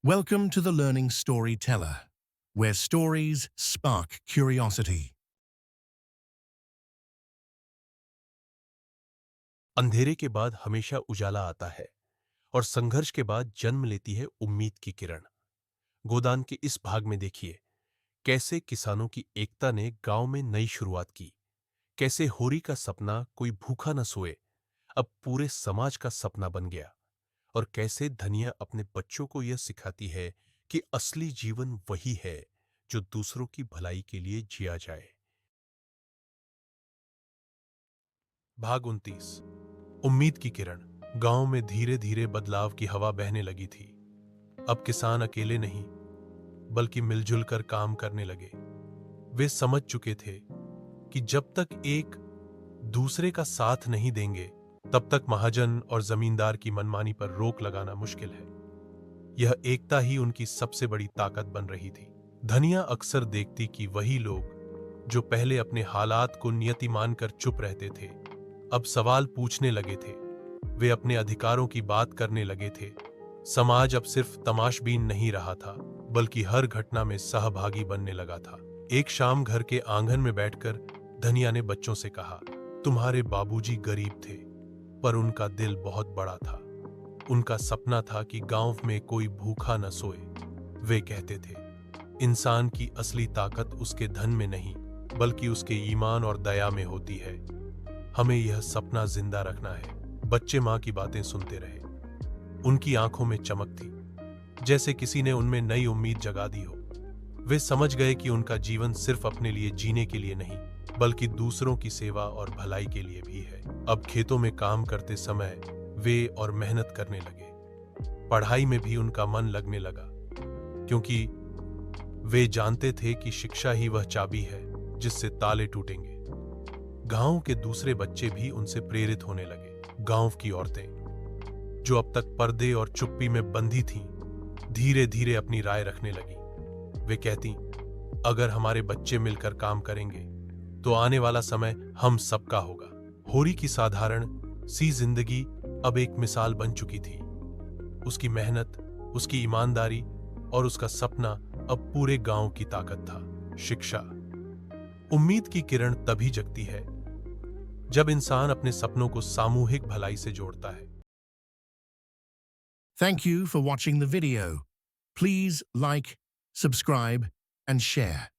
Welcome to the Learning Storyteller, where stories spark curiosity. अंधेरे के बाद हमेशा उजाला आता है और संघर्ष के बाद जन्म लेती है उम्मीद की किरण। गोदान के इस भाग में देखिए कैसे किसानों की एकता ने गांव में नई शुरुआत की। कैसे होरी का सपना कोई भूखा न सोए अब पूरे समाज का सपना बन गया। और कैसे धनिया अपने बच्चों को यह सिखाती है कि असली जीवन वही है जो दूसरों की भलाई के लिए जिया जाए। भाग 29, उम्मीद की किरण। गांव में धीरे धीरे बदलाव की हवा बहने लगी थी। अब किसान अकेले नहीं बल्कि मिलजुल कर काम करने लगे। वे समझ चुके थे कि जब तक एक दूसरे का साथ नहीं देंगे तब तक महाजन और जमींदार की मनमानी पर रोक लगाना मुश्किल है। यह एकता ही उनकी सबसे बड़ी ताकत बन रही थी। धनिया अक्सर देखती कि वही लोग जो पहले अपने हालात को नियति मानकर चुप रहते थे अब सवाल पूछने लगे थे। वे अपने अधिकारों की बात करने लगे थे। समाज अब सिर्फ तमाशबीन नहीं रहा था बल्कि हर घटना में सहभागी बनने लगा था। एक शाम घर के आंगन में बैठकर धनिया ने बच्चों से कहा, तुम्हारे बाबूजी गरीब थे पर उनका दिल बहुत बड़ा था। उनका सपना था कि गांव में कोई भूखा न सोए। वे कहते थे, इंसान की असली ताकत उसके धन में नहीं बल्कि उसके ईमान और दया में होती है। हमें यह सपना जिंदा रखना है। बच्चे मां की बातें सुनते रहे। उनकी आंखों में चमक थी जैसे किसी ने उनमें नई उम्मीद जगा दी हो। वे समझ गए कि उनका जीवन सिर्फ अपने लिए जीने के लिए नहीं बल्कि दूसरों की सेवा और भलाई के लिए भी है। अब खेतों में काम करते समय वे और मेहनत करने लगे। पढ़ाई में भी उनका मन लगने लगा क्योंकि वे जानते थे कि शिक्षा ही वह चाबी है जिससे ताले टूटेंगे। गांव के दूसरे बच्चे भी उनसे प्रेरित होने लगे। गांव की औरतें जो अब तक पर्दे और चुप्पी में बंधी थीं, धीरे धीरे अपनी राय रखने लगी। वे कहती, अगर हमारे बच्चे मिलकर काम करेंगे तो आने वाला समय हम सबका होगा। होरी की साधारण सी जिंदगी अब एक मिसाल बन चुकी थी। उसकी मेहनत, उसकी ईमानदारी और उसका सपना अब पूरे गांव की ताकत था। शिक्षा। उम्मीद की किरण तभी जगती है जब इंसान अपने सपनों को सामूहिक भलाई से जोड़ता है। Thank you for watching the video. Please like, subscribe, and share.